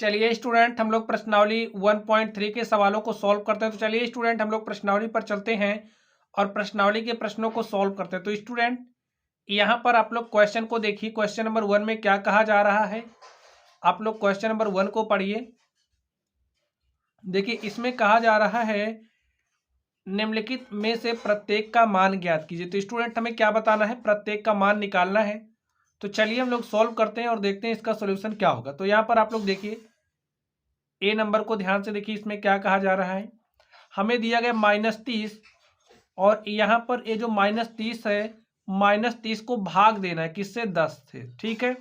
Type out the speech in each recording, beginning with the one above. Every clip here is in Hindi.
चलिए स्टूडेंट हम लोग प्रश्नावली 1.3 के सवालों को सॉल्व करते हैं। तो चलिए स्टूडेंट हम लोग प्रश्नावली पर चलते हैं और प्रश्नावली के प्रश्नों को सॉल्व करते हैं। तो स्टूडेंट यहाँ पर आप लोग क्वेश्चन को देखिए, क्वेश्चन नंबर 1 में क्या कहा जा रहा है। आप लोग क्वेश्चन नंबर 1 को पढ़िए। देखिए इसमें कहा जा रहा है निम्नलिखित में से प्रत्येक का मान ज्ञात कीजिए। तो स्टूडेंट हमें क्या बताना है, प्रत्येक का मान निकालना है। तो चलिए हम लोग सॉल्व करते हैं और देखते हैं इसका सोल्यूशन क्या होगा। तो यहाँ पर आप लोग देखिए ए नंबर को ध्यान से देखिए, इसमें क्या कहा जा रहा है। हमें दिया गया -30 और यहाँ पर ये जो -30 है, -30 को भाग देना है किससे, 10 से। ठीक है,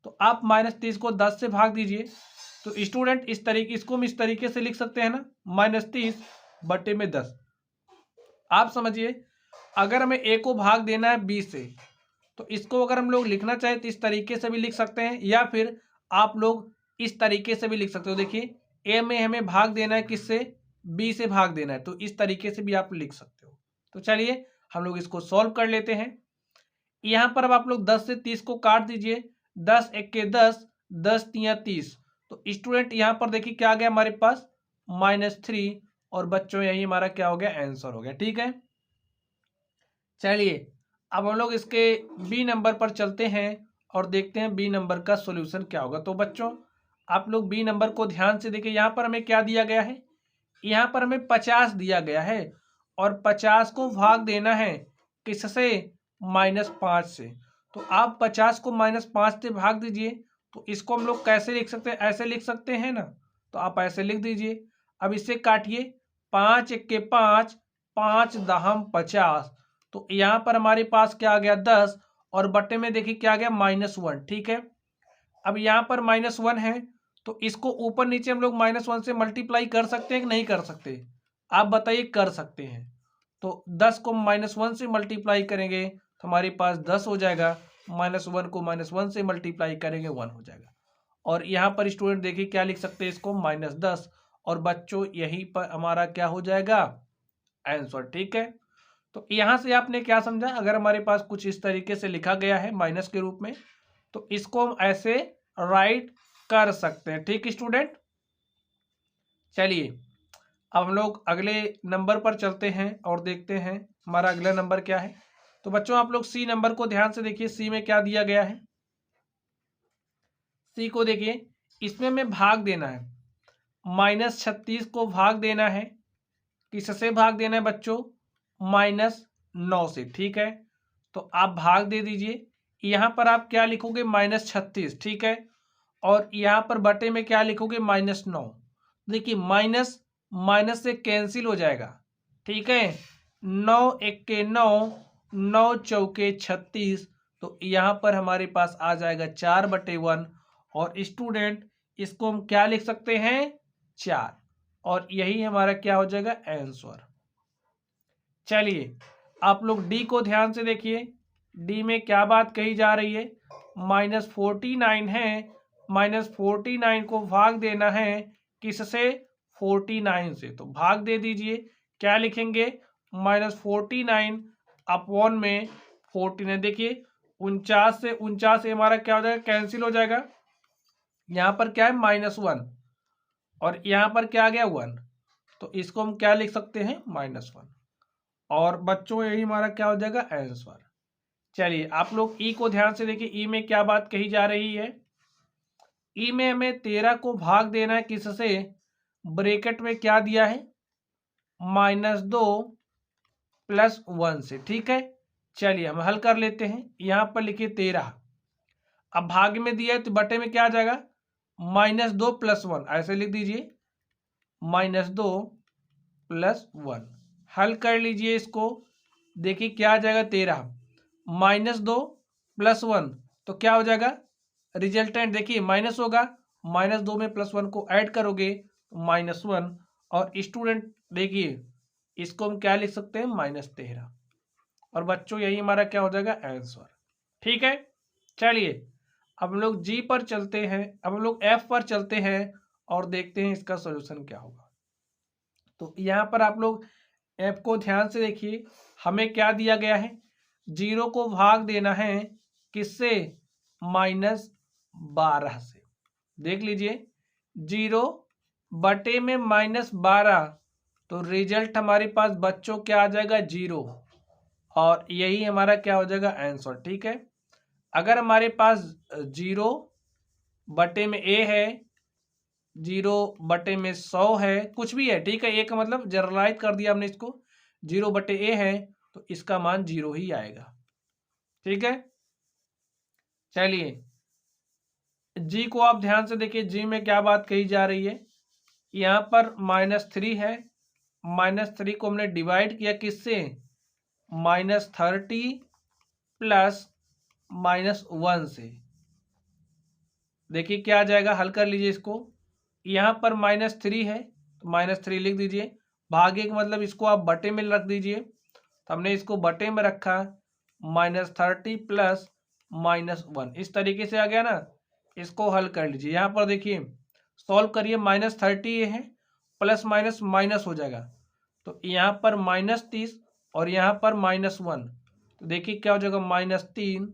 तो आप -30 को 10 से भाग दीजिए। तो स्टूडेंट इस तरीके, इसको हम इस तरीके से लिख सकते हैं ना, -30/10। आप समझिए अगर हमें ए को भाग देना है 20 से, तो इसको अगर हम लोग लिखना चाहें तो इस तरीके से भी लिख सकते हैं, या फिर आप लोग इस तरीके से भी लिख सकते हो। देखिए ए में हमें भाग देना है किससे, बी से भाग देना है, तो इस तरीके से भी आप लिख सकते हो। तो चलिए हम लोग इसको सॉल्व कर लेते हैं। यहाँ पर अब आप लोग 10 से 30 को काट दीजिए, 10 × 10, 10 × 3 = 30। तो स्टूडेंट यहाँ पर देखिए क्या आ गया हमारे पास, -3। और बच्चों यही हमारा क्या हो गया, आंसर हो गया। ठीक है, चलिए अब हम लोग इसके बी नंबर पर चलते हैं और देखते हैं बी नंबर का सॉल्यूशन क्या होगा। तो बच्चों आप लोग बी नंबर को ध्यान से देखिए, यहाँ पर हमें क्या दिया गया है, यहाँ पर हमें 50 दिया गया है और 50 को भाग देना है किससे, -5 से। तो आप 50 को -5 से भाग दीजिए। तो इसको हम लोग कैसे लिख सकते हैं, ऐसे लिख सकते हैं ना, तो आप ऐसे लिख दीजिए। अब इसे काटिए, 5 × 5, 5 × 10 = 50। तो यहाँ पर हमारे पास क्या आ गया, 10, और बटे में देखिए क्या आ गया, -1। ठीक है, अब यहाँ पर -1 है, तो इसको ऊपर नीचे हम लोग -1 से मल्टीप्लाई कर सकते हैं कि नहीं कर सकते, आप बताइए। कर सकते हैं। तो 10 को -1 से मल्टीप्लाई करेंगे तो हमारे पास 10 हो जाएगा, -1 को -1 से मल्टीप्लाई करेंगे 1 हो जाएगा। और यहाँ पर स्टूडेंट देखिए क्या लिख सकते हैं, इसको -10। और बच्चों यहीं पर हमारा क्या हो जाएगा, आंसर। ठीक है, तो यहाँ से आपने क्या समझा, अगर हमारे पास कुछ इस तरीके से लिखा गया है माइनस के रूप में, तो इसको हम ऐसे राइट कर सकते हैं। ठीक स्टूडेंट, चलिए अब हम लोग अगले नंबर पर चलते हैं और देखते हैं हमारा अगला नंबर क्या है। तो बच्चों आप लोग सी नंबर को ध्यान से देखिए, सी में क्या दिया गया है। सी को देखिए, इसमें हमें भाग देना है, -36 को भाग देना है किससे, भाग देना है बच्चों, -9 से। ठीक है, तो आप भाग दे दीजिए। यहाँ पर आप क्या लिखोगे, -36। ठीक है, और यहाँ पर बटे में क्या लिखोगे, -9। देखिए माइनस माइनस से कैंसिल हो जाएगा। ठीक है, 9 × 9, 9 × 4 = 36। तो यहाँ पर हमारे पास आ जाएगा 4/1। और स्टूडेंट इसको हम क्या लिख सकते हैं, 4। और यही हमारा क्या हो जाएगा, आंसर। चलिए आप लोग डी को ध्यान से देखिए, डी में क्या बात कही जा रही है, -49 है, -49 को भाग देना है किससे, 49 से। तो भाग दे दीजिए, क्या लिखेंगे, -49 अपॉन में 49। देखिए 49 से हमारा क्या हो जाएगा, कैंसिल हो जाएगा। यहाँ पर क्या है, -1, और यहाँ पर क्या आ गया, 1। तो इसको हम क्या लिख सकते हैं, -1। और बच्चों यही हमारा क्या हो जाएगा, आंसर। चलिए आप लोग ई को ध्यान से देखिए, ई में क्या बात कही जा रही है। ई में हमें 13 को भाग देना है किससे, ब्रैकेट में क्या दिया है, -2 + 1 से। ठीक है, चलिए हम हल कर लेते हैं। यहाँ पर लिखिए 13, अब भाग में दिया है तो बटे में क्या आ जाएगा, -2 + 1, ऐसे लिख दीजिए, -2 + 1। हल कर लीजिए इसको, देखिए क्या आ जाएगा, 13 -2 + 1, तो क्या हो जाएगा, रिजल्टेंट देखिए माइनस होगा, -2 में +1 को ऐड करोगे तो -1। और स्टूडेंट देखिए इसको हम क्या लिख सकते हैं, -13। और बच्चों यही हमारा क्या हो जाएगा, आंसर। ठीक है, चलिए अब हम लोग जी पर चलते हैं, अब हम लोग एफ पर चलते हैं और देखते हैं इसका सॉल्यूशन क्या होगा। तो यहाँ पर आप लोग एफ को ध्यान से देखिए, हमें क्या दिया गया है, 0 को भाग देना है किससे, -12 से। देख लीजिए 0 बटे में -12, तो रिजल्ट हमारे पास बच्चों क्या आ जाएगा 0, और यही हमारा क्या हो जाएगा आंसर। ठीक है, अगर हमारे पास 0 बटे में a है, 0 बटे में 100 है, कुछ भी है, ठीक है, a का मतलब जनरलाइज कर दिया हमने इसको, 0 बटे a है तो इसका मान 0 ही आएगा। ठीक है, चलिए जी को आप ध्यान से देखिए, जी में क्या बात कही जा रही है। यहाँ पर -3 है, -3 को हमने डिवाइड किया किससे, -30 प्लस -1 से। देखिए क्या आ जाएगा, हल कर लीजिए इसको। यहाँ पर -3 है तो -3 लिख दीजिए, भागे का मतलब इसको आप बटे में रख दीजिए, तो हमने इसको बटे में रखा, -30 प्लस -1, इस तरीके से आ गया ना। इसको हल कर लीजिए, यहाँ पर देखिए सॉल्व करिए, -30 ये है, प्लस माइनस माइनस हो जाएगा, तो यहाँ पर -30 और यहाँ पर -1, तो देखिए क्या हो जाएगा, -3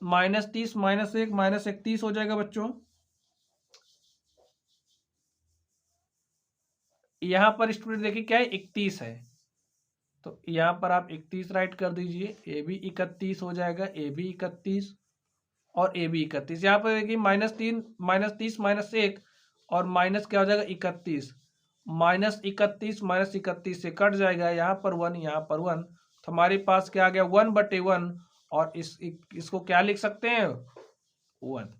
-30 -1 -31 हो जाएगा बच्चों। यहाँ पर स्टूडेंट देखिए क्या है, 31 है, तो यहाँ पर आप 31 राइट कर दीजिए, ए भी 31 हो जाएगा, ए भी 31 और ए भी 31। यहाँ पर देखिए -3 -30 -1 और माइनस क्या हो जाएगा 31, -31 -31 से कट जाएगा, यहाँ पर 1 यहाँ पर 1, तो हमारे पास क्या आ गया 1/1, और इसको क्या लिख सकते हैं 1।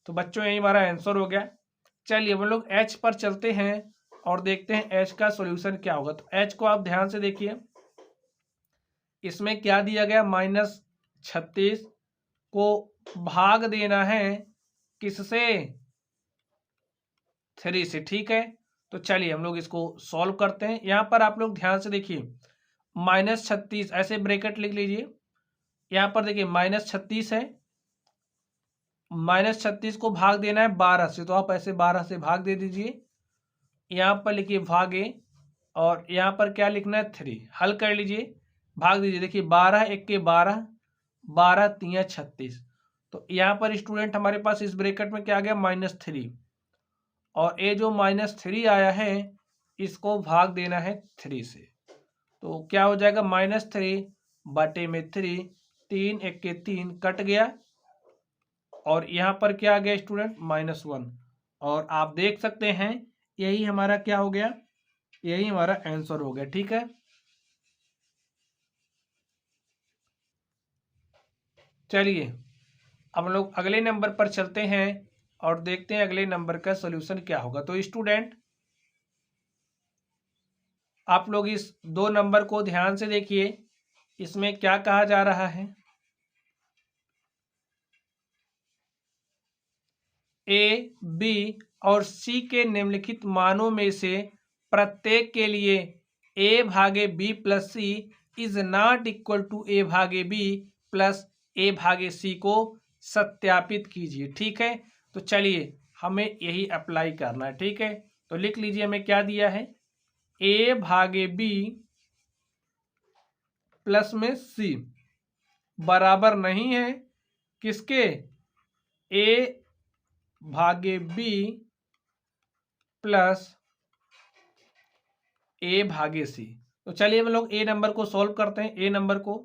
तो बच्चों यही हमारा आंसर हो गया। चलिए हम लोग एच पर चलते हैं और देखते हैं एच का सॉल्यूशन क्या होगा। तो एच को आप ध्यान से देखिए, इसमें क्या दिया गया, -36 को भाग देना है किससे, 3 से। ठीक है, तो चलिए हम लोग इसको सॉल्व करते हैं। यहाँ पर आप लोग ध्यान से देखिए, -36 ऐसे ब्रैकेट लिख लीजिए, यहाँ पर देखिए -36 है, -36 को भाग देना है 12 से, तो आप ऐसे 12 से भाग दे दीजिए, यहाँ पर लिखिए भागे, और यहाँ पर क्या लिखना है 3, हल कर लीजिए, भाग दीजिए, देखिए 12 1 के 12, 12 3 36, तो यहाँ पर स्टूडेंट हमारे पास इस ब्रैकेट में क्या आ गया -3, और ये जो -3 आया है इसको भाग देना है 3 से, तो क्या हो जाएगा -3 बटे में 3, 3 1 के 3 कट गया, और यहाँ पर क्या आ गया स्टूडेंट -1, और आप देख सकते हैं यही हमारा क्या हो गया, यही हमारा आंसर हो गया। ठीक है, चलिए हम लोग अगले नंबर पर चलते हैं और देखते हैं अगले नंबर का सॉल्यूशन क्या होगा। तो स्टूडेंट आप लोग इस 2 नंबर को ध्यान से देखिए, इसमें क्या कहा जा रहा है, ए बी और सी के निम्नलिखित मानों में से प्रत्येक के लिए ए भागे B plus C is not equal to A भागे बी प्लस ए भागे सी को सत्यापित कीजिए। ठीक है, तो चलिए हमें यही अप्लाई करना है। ठीक है, तो लिख लीजिए हमें क्या दिया है, ए भागे बी प्लस में सी बराबर नहीं है किसके, ए भागे बी प्लस ए भागे सी। तो चलिए हम लोग ए नंबर को सॉल्व करते हैं। ए नंबर को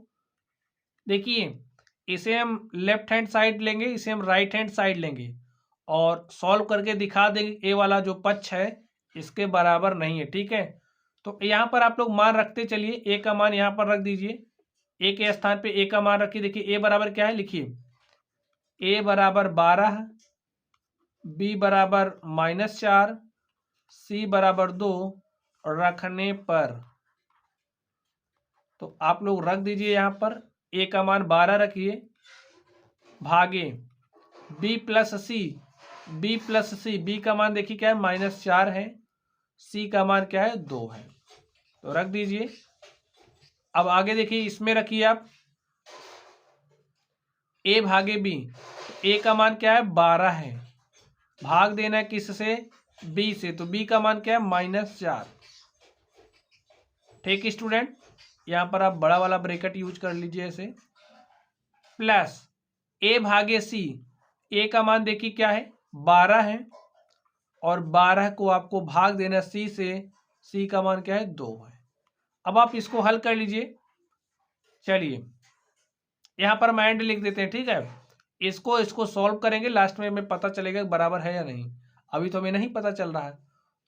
देखिए, इसे हम लेफ्ट हैंड साइड लेंगे, इसे हम राइट हैंड साइड लेंगे और सॉल्व करके दिखा देंगे ए वाला जो पक्ष है इसके बराबर नहीं है। ठीक है, तो यहाँ पर आप लोग मान रखते चलिए, ए का मान यहाँ पर रख दीजिए, ए के स्थान पे ए का मान रखिए। देखिए ए बराबर क्या है, लिखिए ए बराबर 12, बी बराबर -4, सी बराबर 2 रखने पर, तो आप लोग रख दीजिए, यहाँ पर ए का मान 12 रखिए, भागे बी प्लस सी, बी प्लस सी, बी का मान देखिए क्या है -4 है, सी का मान क्या है 2 है, तो रख दीजिए। अब आगे देखिए इसमें रखिए आप ए भागे बी, तो ए का मान क्या है 12 है, भाग देना है किससे, बी से, तो बी का मान क्या है -4। ठीक स्टूडेंट, यहाँ पर आप बड़ा वाला ब्रैकेट यूज कर लीजिए ऐसे, प्लस ए भागे सी, ए का मान देखिए क्या है 12 है, और 12 को आपको भाग देना सी से। सी का मान क्या है 2 है। अब आप इसको हल कर लीजिए। चलिए यहाँ पर हम एंड लिख देते हैं, ठीक है। इसको सॉल्व करेंगे, लास्ट में हमें पता चलेगा बराबर है या नहीं। अभी तो हमें नहीं पता चल रहा है,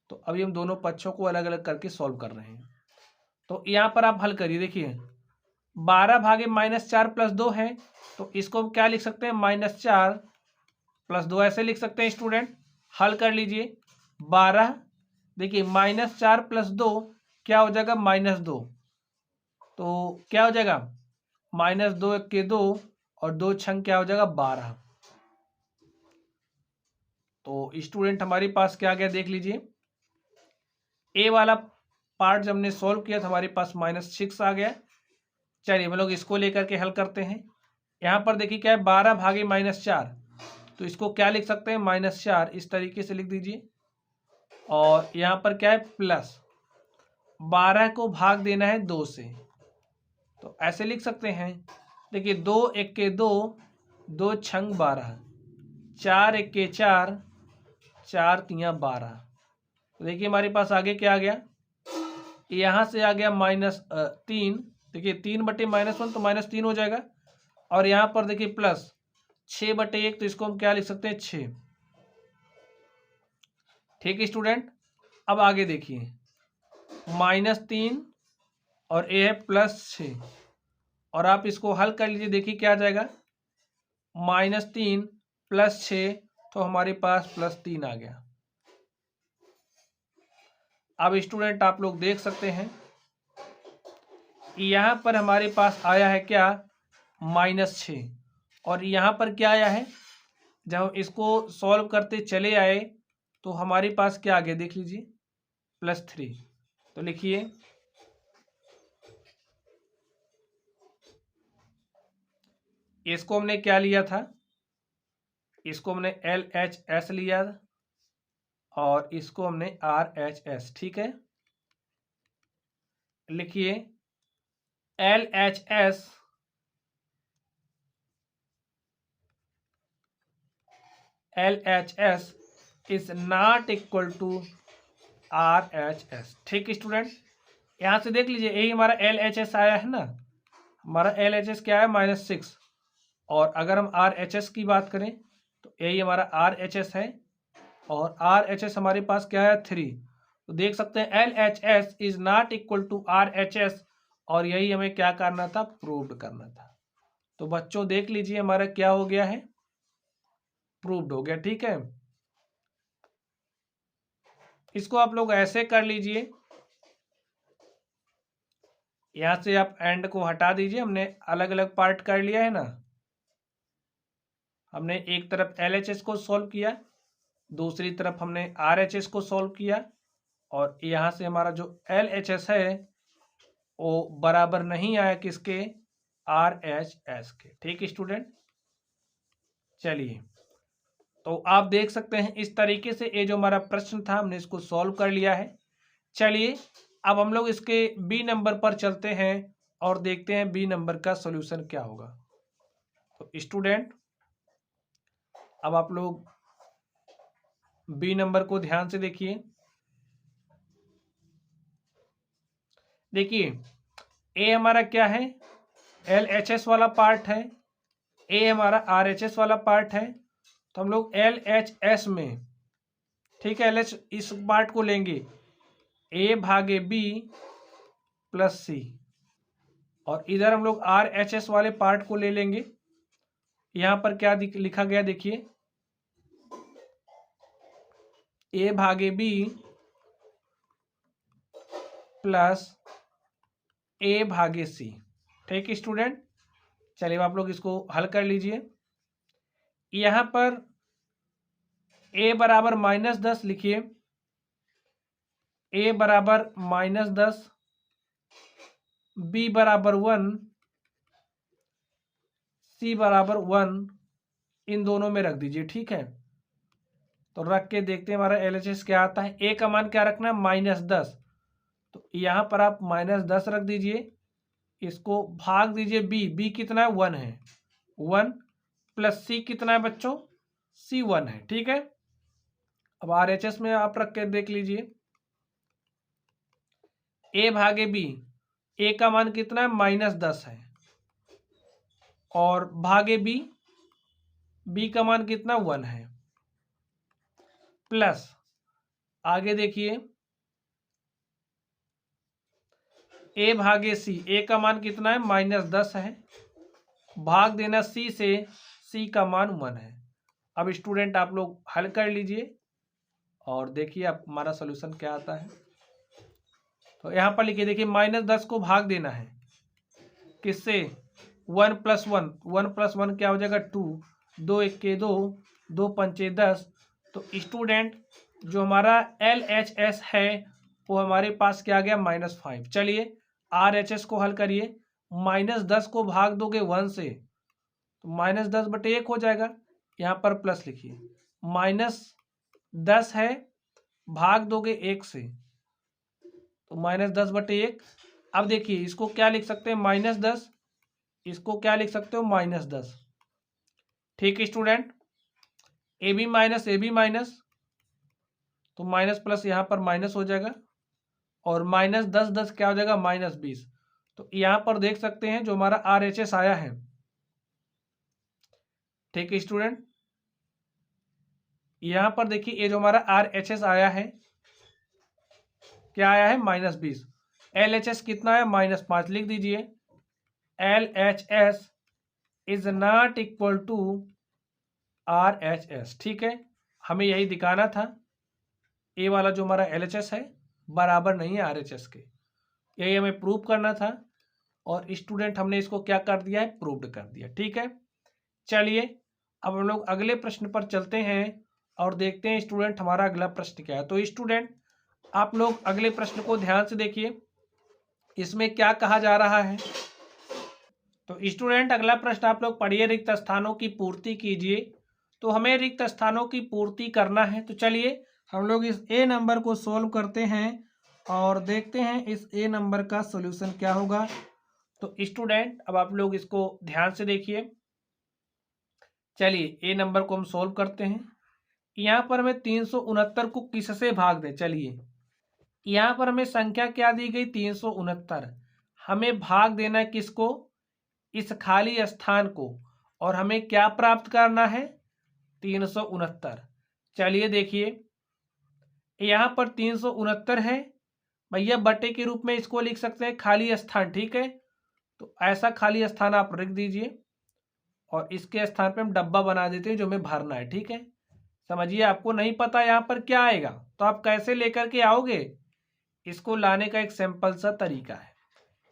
तो अभी हम दोनों पक्षों को अलग अलग करके सॉल्व कर रहे हैं। तो यहाँ पर आप हल करिए। देखिए 12 भागे -4 + 2 है, तो इसको हम क्या लिख सकते हैं -4 + 2 ऐसे लिख सकते हैं स्टूडेंट। हल कर लीजिए। 12 देखिए -4 + 2 क्या हो जाएगा -2, तो क्या हो जाएगा -2 × 2 और 2 छंग क्या हो जाएगा 12। तो स्टूडेंट हमारे पास क्या आ गया देख लीजिए। ए वाला पार्ट जब हमने सॉल्व किया तो हमारे पास -6 आ गया। चलिए हम लोग इसको लेकर के हल करते हैं। यहाँ पर देखिए क्या है 12 भागे -4, तो इसको क्या लिख सकते हैं -4 इस तरीके से लिख दीजिए। और यहाँ पर क्या है प्लस 12 को भाग देना है 2 से, तो ऐसे लिख सकते हैं। देखिए 2 × 1 = 2, 2 छंग 12, 4 × 1 = 4, 4 × 3 = 12। तो देखिए हमारे पास आगे क्या आ गया, यहाँ से आ गया -3। देखिए 3/-1 तो -3 हो जाएगा। और यहाँ पर देखिए प्लस 6/1, तो इसको हम क्या लिख सकते हैं 6। ठीक है स्टूडेंट। अब आगे देखिए -3 और ए है +6, और आप इसको हल कर लीजिए। देखिए क्या आ जाएगा -3 + 6, तो हमारे पास +3 आ गया। अब स्टूडेंट आप लोग देख सकते हैं यहाँ पर हमारे पास आया है क्या -6, और यहाँ पर क्या आया है, जब हम इसको सॉल्व करते चले आए तो हमारे पास क्या आ गया देख लीजिए +3। तो लिखिए इसको हमने क्या लिया था, इसको हमने LHS लिया और इसको हमने RHS, ठीक है। लिखिए LHS is not equal to RHS। ठीक स्टूडेंट, यहाँ से देख लीजिए यही हमारा LHS आया है ना। हमारा LHS क्या है -6, और अगर हम RHS की बात करें तो यही हमारा RHS है, और RHS हमारे पास क्या है 3। तो देख सकते हैं LHS is not equal to RHS, और यही हमें क्या करना था प्रूव्ड करना था। तो बच्चों देख लीजिए हमारा क्या हो गया है, प्रूव्ड हो गया। ठीक है, इसको आप लोग ऐसे कर लीजिए। यहां से आप एंड को हटा दीजिए। हमने अलग अलग पार्ट कर लिया है ना। हमने एक तरफ LHS को सॉल्व किया, दूसरी तरफ हमने RHS को सॉल्व किया, और यहां से हमारा जो LHS है वो बराबर नहीं आया किसके RHS के। ठीक स्टूडेंट, चलिए तो आप देख सकते हैं इस तरीके से ये जो हमारा प्रश्न था हमने इसको सॉल्व कर लिया है। चलिए अब हम लोग इसके बी नंबर पर चलते हैं और देखते हैं बी नंबर का सॉल्यूशन क्या होगा। तो स्टूडेंट अब आप लोग बी नंबर को ध्यान से देखिए। देखिए ए हमारा क्या है LHS वाला पार्ट है, ए हमारा RHS वाला पार्ट है। तो हम लोग LHS में, ठीक है, LH इस पार्ट को लेंगे A भागे B + C, और इधर हम लोग RHS वाले पार्ट को ले लेंगे। यहां पर क्या लिखा गया देखिए A भागे B + A भागे C। ठीक है स्टूडेंट, चलिए आप लोग इसको हल कर लीजिए। यहां पर A बराबर -10 लिखिए, A बराबर -10, B बराबर 1, C बराबर 1, इन दोनों में रख दीजिए। ठीक है, तो रख के देखते हैं हमारा LHS क्या आता है। A का मान क्या रखना है -10, तो यहाँ पर आप -10 रख दीजिए। इसको भाग दीजिए B कितना है 1 है, 1 + C कितना है बच्चों C 1 है। ठीक है, अब RHS में आप रख के देख लीजिए, A भागे B, A का मान कितना है -10 है, और भागे B का मान कितना 1 है, प्लस आगे देखिए A भागे C, A का मान कितना है -10 है, भाग देना C से, C का मान 1 है। अब स्टूडेंट आप लोग हल कर लीजिए और देखिए अब हमारा सोल्यूशन क्या आता है। तो यहाँ पर लिखिए, देखिए -10 को भाग देना है किससे, 1 + 1, 1 + 1 क्या हो जाएगा 2, 2 × 1 = 2, 2 × 5 = 10। तो स्टूडेंट जो हमारा LHS है वो हमारे पास क्या आ गया -5। चलिए RHS को हल करिए, -10 को भाग दोगे 1 से तो -10/1 हो जाएगा, यहाँ पर प्लस लिखिए, -10 है भाग दोगे 1 से तो -10/1। अब देखिए इसको क्या लिख सकते हैं -10, इसको क्या लिख सकते हो -10। ठीक है स्टूडेंट, AB माइनस तो माइनस प्लस यहाँ पर माइनस हो जाएगा, और -10 10 क्या हो जाएगा -20। तो यहाँ पर देख सकते हैं जो हमारा RHS आया है। ठीक है स्टूडेंट, यहाँ पर देखिए ये जो हमारा RHS आया है क्या आया है -20। LHS कितना है -5, लिख दीजिए LHS is not equal to RHS। ठीक है, हमें यही दिखाना था, ए वाला जो हमारा LHS है बराबर नहीं है RHS के, यही हमें प्रूव करना था, और स्टूडेंट हमने इसको क्या कर दिया है, प्रूव्ड कर दिया। ठीक है, चलिए अब हम लोग अगले प्रश्न पर चलते हैं और देखते हैं स्टूडेंट हमारा अगला प्रश्न क्या है। तो स्टूडेंट आप लोग अगले प्रश्न को ध्यान से देखिए, इसमें क्या कहा जा रहा है। तो स्टूडेंट अगला प्रश्न आप लोग पढ़िए, रिक्त स्थानों की पूर्ति कीजिए। तो हमें रिक्त स्थानों की पूर्ति करना है, तो चलिए हम लोग इस A नंबर को सोल्व करते हैं और देखते हैं इस A नंबर का सॉल्यूशन क्या होगा। तो स्टूडेंट अब आप लोग इसको ध्यान से देखिए, चलिए A नंबर को हम सोल्व करते हैं। यहाँ पर हमें 369 को किससे भाग दें, चलिए यहाँ पर हमें संख्या क्या दी गई 369, हमें भाग देना है किसको, इस खाली स्थान को, और हमें क्या प्राप्त करना है 369। चलिए देखिए यहाँ पर 369 है भैया, बटे के रूप में इसको लिख सकते हैं खाली स्थान। ठीक है, तो ऐसा खाली स्थान आप रख दीजिए और इसके स्थान पे हम डब्बा बना देते हैं जो हमें भरना है। ठीक है, समझिए आपको नहीं पता यहाँ पर क्या आएगा तो आप कैसे लेकर के आओगे, इसको लाने का एक सिंपल सा तरीका है।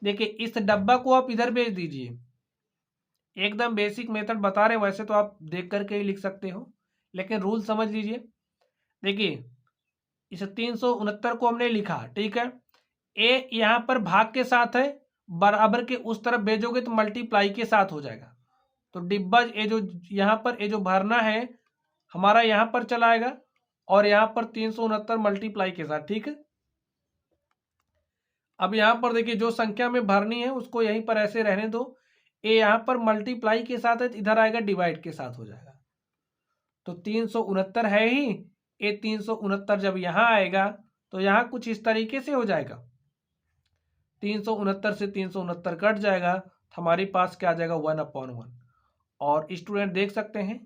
देखिए इस डब्बा को आप इधर भेज दीजिए, एकदम बेसिक मेथड बता रहे हैं, वैसे तो आप देख करके ही लिख सकते हो लेकिन रूल समझ लीजिए। देखिए इस 369 को हमने लिखा, ठीक है, ए यहाँ पर भाग के साथ है, बराबर के उस तरफ भेजोगे तो मल्टीप्लाई के साथ हो जाएगा। तो डिब्बा ये जो यहाँ पर ये जो भरना है हमारा यहाँ पर चला आएगा, और यहाँ पर 369 मल्टीप्लाई के साथ। ठीक है, अब यहाँ पर देखिए जो संख्या में भरनी है उसको यहीं पर ऐसे रहने दो, ये यहाँ पर मल्टीप्लाई के साथ है, इधर आएगा डिवाइड के साथ हो जाएगा। तो 369 है ही, ये 369 जब यहाँ आएगा तो यहाँ कुछ इस तरीके से हो जाएगा, 369 से 369 कट जाएगा, तो हमारे पास क्या आ जाएगा 1/1। और स्टूडेंट देख सकते हैं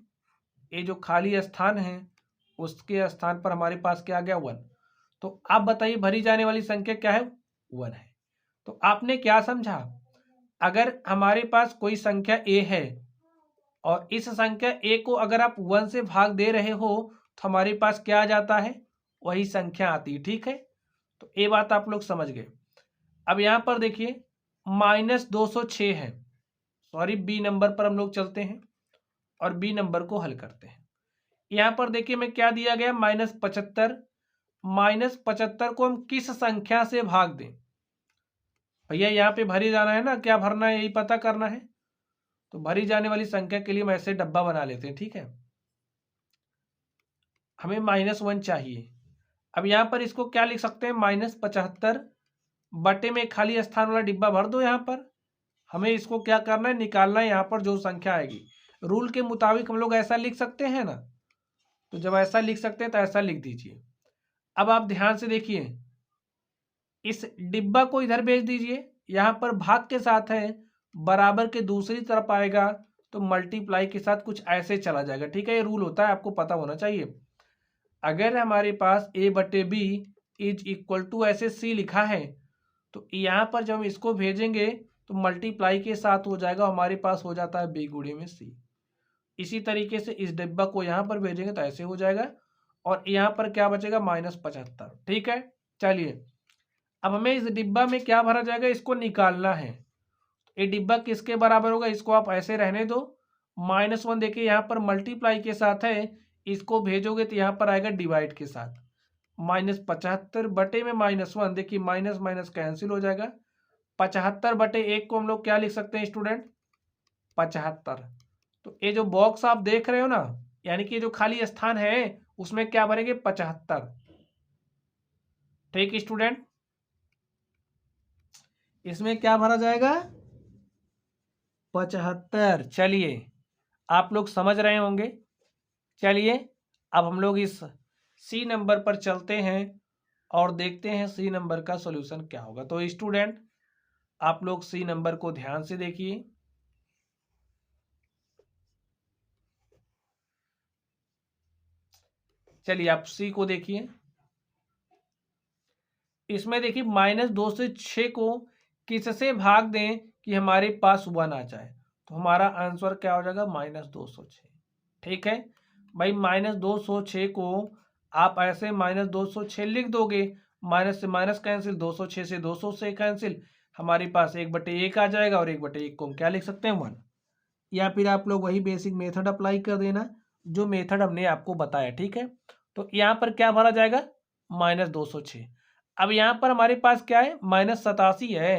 ये जो खाली स्थान है उसके स्थान पर हमारे पास क्या आ गया 1। तो आप बताइए भरी जाने वाली संख्या क्या है, 1 है। तो आपने क्या समझा, अगर हमारे पास कोई संख्या a है और इस संख्या a को अगर आप 1 से भाग दे रहे हो तो हमारे पास क्या आ जाता है, वही संख्या आती है। ठीक है, तो ये बात आप लोग समझ गए। अब यहाँ पर देखिए -206 है, सॉरी बी नंबर पर हम लोग चलते हैं और बी नंबर को हल करते हैं। यहाँ पर देखिए मैं क्या दिया गया -75, -75 को हम किस संख्या से भाग दें, भैया यहाँ पे भरी जाना है ना, क्या भरना है यही पता करना है। तो भरी जाने वाली संख्या के लिए हम ऐसे डब्बा बना लेते हैं। ठीक है, हमें -1 चाहिए। अब यहाँ पर इसको क्या लिख सकते हैं -75 बटे में खाली स्थान वाला डिब्बा भर दो। यहाँ पर हमें इसको क्या करना है, निकालना है यहाँ पर जो संख्या आएगी। रूल के मुताबिक हम लोग ऐसा लिख सकते हैं ना, तो जब ऐसा लिख सकते हैं तो ऐसा लिख दीजिए। अब आप ध्यान से देखिए, इस डिब्बा को इधर भेज दीजिए, यहाँ पर भाग के साथ है, बराबर के दूसरी तरफ आएगा तो मल्टीप्लाई के साथ कुछ ऐसे चला जाएगा। ठीक है, ये रूल होता है, आपको पता होना चाहिए। अगर हमारे पास a/b इज इक्वल टू ऐसे c लिखा है, तो यहाँ पर जब हम इसको भेजेंगे तो मल्टीप्लाई के साथ हो जाएगा, हमारे पास हो जाता है b गुणे में c। इसी तरीके से इस डिब्बा को यहाँ पर भेजेंगे तो ऐसे हो जाएगा, और यहाँ पर क्या बचेगा -75। ठीक है, चलिए अब हमें इस डिब्बा में क्या भरा जाएगा, इसको निकालना है। ये डिब्बा किसके बराबर होगा, इसको आप ऐसे रहने दो। -1 देखिए यहाँ पर मल्टीप्लाई के साथ है, इसको भेजोगे तो यहाँ पर आएगा डिवाइड के साथ। -75 बटे में -1, देखिए माइनस माइनस कैंसिल हो जाएगा। 75/1 को हम लोग क्या लिख सकते हैं स्टूडेंट, 75। तो ये जो बॉक्स आप देख रहे हो ना, यानी कि जो खाली स्थान है उसमें क्या भरेंगे, 75। ठीक स्टूडेंट, इसमें क्या भरा जाएगा, 75। चलिए आप लोग समझ रहे होंगे। चलिए अब हम लोग इस सी नंबर पर चलते हैं और देखते हैं सी नंबर का सॉल्यूशन क्या होगा। तो स्टूडेंट आप लोग सी नंबर को ध्यान से देखिए। चलिए आप सी को देखिए, इसमें देखिए -2 से 6 को किससे भाग दें कि हमारे पास 1 आ जाए, तो हमारा आंसर क्या हो जाएगा, -206। ठीक है भाई, -206 को आप ऐसे -206 लिख दोगे, माइनस से माइनस कैंसिल, 206 से 200 से कैंसिल, हमारे पास 1/1 आ जाएगा, और 1/1 को हम क्या लिख सकते हैं, 1। या फिर आप लोग वही बेसिक मेथड अप्लाई कर देना जो मेथड हमने आपको बताया। ठीक है, तो यहाँ पर क्या भरा जाएगा, -206। अब यहाँ पर हमारे पास क्या है, -87 है।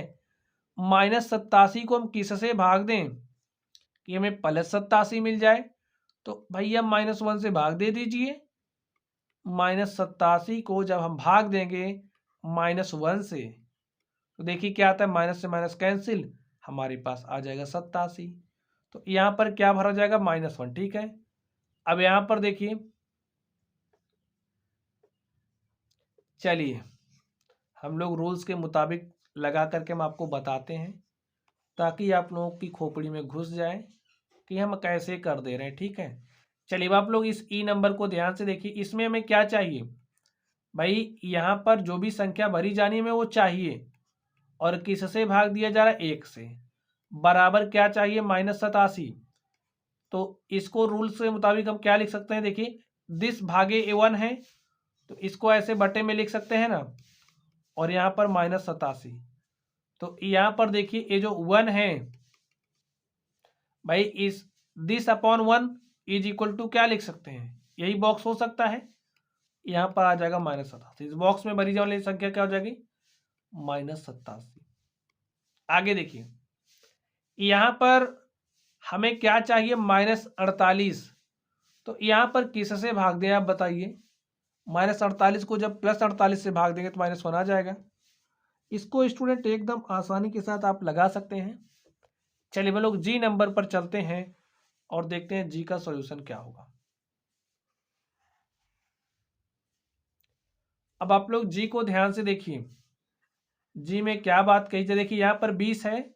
-87 को हम किससे भाग दें कि हमें +87 मिल जाए, तो भैया -1 से भाग दे दीजिए। -87 को जब हम भाग देंगे -1 से, तो देखिए क्या आता है, माइनस से माइनस कैंसिल, हमारे पास आ जाएगा 87। तो यहाँ पर क्या भरा जाएगा, -1। ठीक है, अब यहाँ पर देखिए, चलिए हम लोग रूल्स के मुताबिक लगा करके हम आपको बताते हैं, ताकि आप लोगों की खोपड़ी में घुस जाए कि हम कैसे कर दे रहे हैं। ठीक है, चलिए अब आप लोग इस ई नंबर को ध्यान से देखिए। इसमें हमें क्या चाहिए भाई, यहाँ पर जो भी संख्या भरी जानी है वो चाहिए, और किससे भाग दिया जा रहा है, 1 से। बराबर क्या चाहिए, -87। तो इसको रूल्स के मुताबिक हम क्या लिख सकते हैं, देखिए दिस भागे A1 है, तो इसको ऐसे बटे में लिख सकते हैं ना, और यहाँ पर -87। तो यहाँ पर देखिए ये जो 1 है भाई, इस this upon 1 is equal to क्या लिख सकते हैं, यही बॉक्स हो सकता है। यहाँ पर आ जाएगा -87, इस बॉक्स में भरी जाने वाली संख्या क्या हो जाएगी, -87। आगे देखिए, यहाँ पर हमें क्या चाहिए, -48। तो यहाँ पर किससे भाग दें आप बताइए, -48 को जब +48 से भाग देंगे तो -1 आ जाएगा। इसको स्टूडेंट एकदम आसानी के साथ आप लगा सकते हैं। चलिए हम लोग जी नंबर पर चलते हैं और देखते हैं जी का सॉल्यूशन क्या होगा। अब आप लोग जी को ध्यान से देखिए, जी में क्या बात कही जाए, देखिए यहाँ पर 20 है,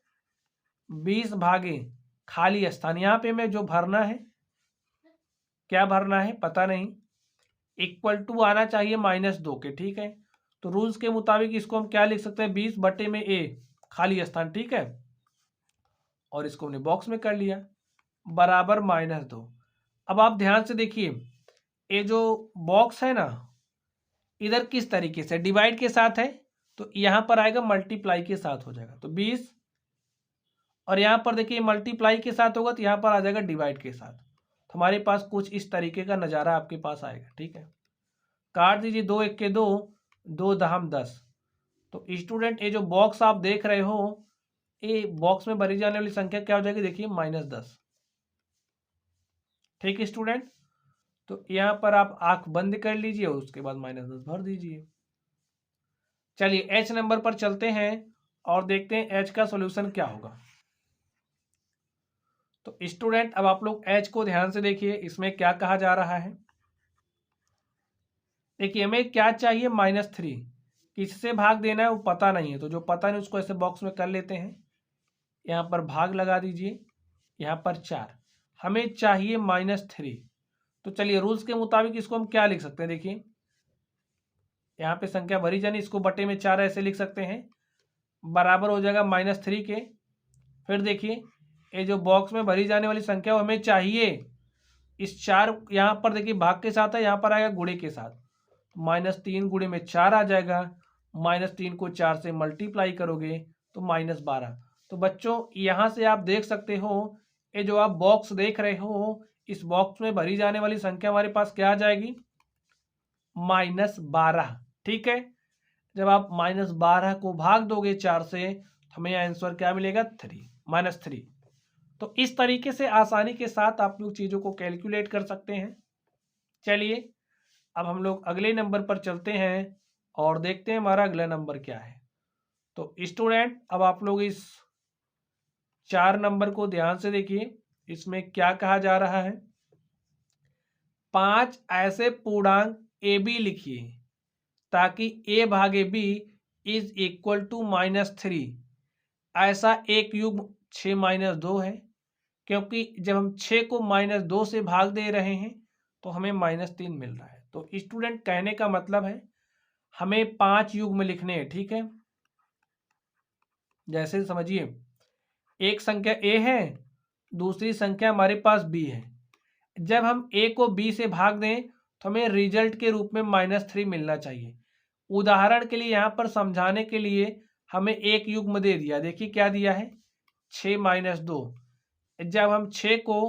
20 भागे खाली स्थान, यहाँ पे में जो भरना है, क्या भरना है पता नहीं, इक्वल टू आना चाहिए -2 के। ठीक है, तो रूल्स के मुताबिक इसको हम क्या लिख सकते हैं, 20 बटे में A खाली स्थान। ठीक है, और इसको हमने बॉक्स में कर लिया, बराबर -2। अब आप ध्यान से देखिए, ये जो बॉक्स है ना, इधर किस तरीके से डिवाइड के साथ है, तो यहाँ पर आएगा मल्टीप्लाई के साथ हो जाएगा, तो 20, और यहाँ पर देखिए मल्टीप्लाई के साथ होगा तो यहाँ पर आ जाएगा डिवाइड के साथ। तो हमारे पास कुछ इस तरीके का नज़ारा आपके पास आएगा। ठीक है, काट दीजिए, 2 1 के 2, 2 दहम 10। तो स्टूडेंट ये जो बॉक्स आप देख रहे हो, ये बॉक्स में भरी जाने वाली संख्या क्या हो जाएगी, देखिए -10। ठीक है स्टूडेंट, तो यहाँ पर आप आंख बंद कर लीजिए, उसके बाद -10 भर दीजिए। चलिए एच नंबर पर चलते हैं और देखते हैं एच का सॉल्यूशन क्या होगा। तो स्टूडेंट अब आप लोग एच को ध्यान से देखिए, इसमें क्या कहा जा रहा है, देखिए हमें क्या चाहिए, -3। किससे भाग देना है वो पता नहीं है, तो जो पता नहीं उसको ऐसे बॉक्स में कर लेते हैं। यहाँ पर भाग लगा दीजिए, यहाँ पर 4, हमें चाहिए -3। तो चलिए रूल्स के मुताबिक इसको हम क्या लिख सकते हैं, देखिए यहाँ पे संख्या भरी जानी, इसको बटे में 4 ऐसे लिख सकते हैं, बराबर हो जाएगा -3 के। फिर देखिए ये जो बॉक्स में भरी जाने वाली संख्या वो हमें चाहिए, इस 4 यहाँ पर देखिए भाग के साथ है, यहाँ पर आएगा गुणे के साथ, -3 गुणे में 4 आ जाएगा, -3 को 4 से मल्टीप्लाई करोगे तो -12। तो बच्चों यहाँ से आप देख सकते हो, ये जो आप बॉक्स देख रहे हो, इस बॉक्स में भरी जाने वाली संख्या हमारे पास क्या आ जाएगी, -12। ठीक है, जब आप -12 को भाग दोगे 4 से तो हमें आंसर क्या मिलेगा, -3। तो इस तरीके से आसानी के साथ आप लोग चीज़ों को कैलकुलेट कर सकते हैं। चलिए अब हम लोग अगले नंबर पर चलते हैं और देखते हैं हमारा अगला नंबर क्या है। तो स्टूडेंट अब आप लोग इस 4 नंबर को ध्यान से देखिए, इसमें क्या कहा जा रहा है, 5 ऐसे पूर्णांक ए बी लिखिए ताकि a भागे b इज इक्वल टू -3। ऐसा एक युग्म 6 - 2 है, क्योंकि जब हम 6 को -2 से भाग दे रहे हैं तो हमें -3 मिल रहा है। तो स्टूडेंट कहने का मतलब है हमें 5 युग्म लिखने हैं, ठीक है। जैसे समझिए एक संख्या a है, दूसरी संख्या हमारे पास b है। जब हम a को b से भाग दें तो हमें रिजल्ट के रूप में -3 मिलना चाहिए। उदाहरण के लिए यहाँ पर समझाने के लिए हमें एक युग्म दे दिया, देखिए क्या दिया है, 6 - 2। जब हम 6 को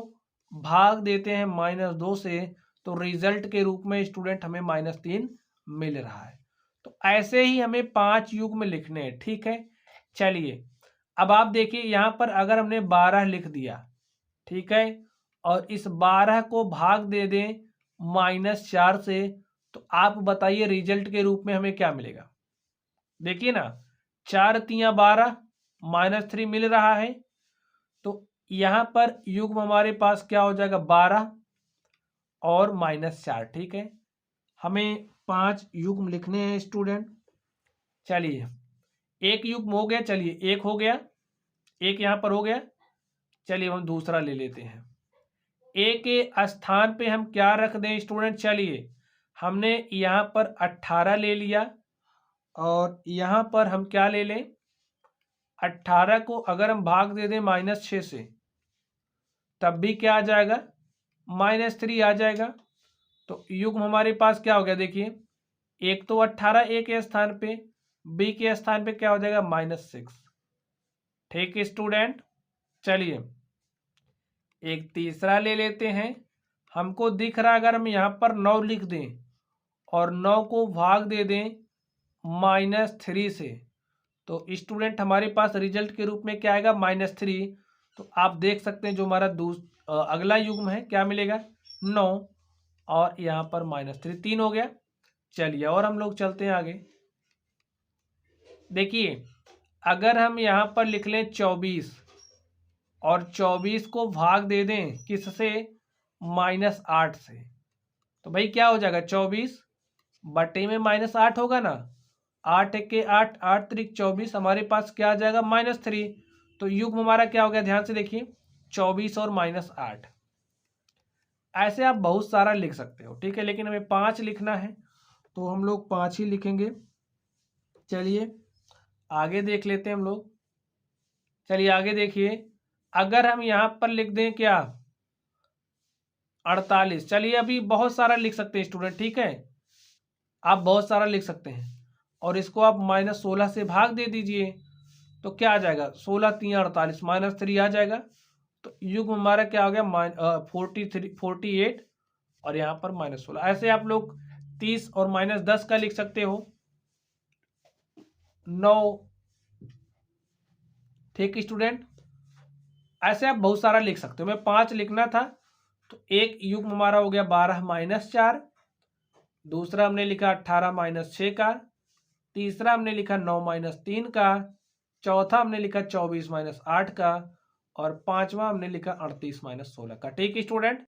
भाग देते हैं -2 से तो रिजल्ट के रूप में स्टूडेंट हमें -3 मिल रहा है। तो ऐसे ही हमें 5 युग्म लिखने हैं, ठीक है। चलिए अब आप देखिए यहाँ पर अगर हमने 12 लिख दिया, ठीक है, और इस 12 को भाग दे दें -4 से, तो आप बताइए रिजल्ट के रूप में हमें क्या मिलेगा। देखिए ना, 4 तियां 12, -3 मिल रहा है। तो यहाँ पर युग्म हमारे पास क्या हो जाएगा, 12 और -4, ठीक है। हमें 5 युग्म लिखने हैं स्टूडेंट। चलिए एक युग्म हो गया, चलिए एक हो गया, एक यहाँ पर हो गया। चलिए हम दूसरा ले लेते हैं। ए के स्थान पे हम क्या रख दें स्टूडेंट, चलिए हमने यहाँ पर 18 ले लिया और यहाँ पर हम क्या ले लें, 18 को अगर हम भाग दे दें -6 से तब भी क्या आ जाएगा, -3 आ जाएगा। तो युग्म हमारे पास क्या हो गया, देखिए एक तो 18 ए के स्थान पे, बी के स्थान पे क्या हो जाएगा, -6। ठीक है स्टूडेंट, चलिए एक तीसरा ले लेते हैं। हमको दिख रहा है अगर हम यहाँ पर 9 लिख दें और 9 को भाग दे दें -3 से, तो स्टूडेंट हमारे पास रिजल्ट के रूप में क्या आएगा, -3। तो आप देख सकते हैं जो हमारा अगला युग्म है क्या मिलेगा, 9 और यहाँ पर -3, 3 हो गया। चलिए और हम लोग चलते हैं आगे। देखिए अगर हम यहाँ पर लिख लें 24 और 24 को भाग दे दें किससे, -8 से, तो भाई क्या हो जाएगा, 24 बटे में -8 होगा ना, 8 के 8, 8 त्रिक 24, हमारे पास क्या आ जाएगा, -3। तो युग्म हमारा क्या हो गया, ध्यान से देखिए 24 और -8। ऐसे आप बहुत सारा लिख सकते हो, ठीक है, लेकिन हमें 5 लिखना है तो हम लोग 5 ही लिखेंगे। चलिए आगे देख लेते हैं हम लोग। चलिए आगे देखिए, अगर हम यहाँ पर लिख दें क्या, 48। चलिए अभी बहुत सारा लिख सकते हैं स्टूडेंट, ठीक है, आप बहुत सारा लिख सकते हैं और इसको आप -16 से भाग दे दीजिए तो क्या आ जाएगा, 16 3 48, -3 आ जाएगा। तो युग्म हमारा क्या हो गया, 48 और यहाँ पर -16। ऐसे आप लोग 30 और -10 का लिख सकते हो, 9। ठीक स्टूडेंट, ऐसे आप बहुत सारा लिख सकते हो, मैं 5 लिखना था तो एक युग्म हमारा हो गया 12 - 4, दूसरा हमने लिखा 18 - 6 का, तीसरा हमने लिखा 9 - 3 का, चौथा हमने लिखा 24 - 8 का और पांचवा हमने लिखा 38 - 16 का। ठीक है स्टूडेंट,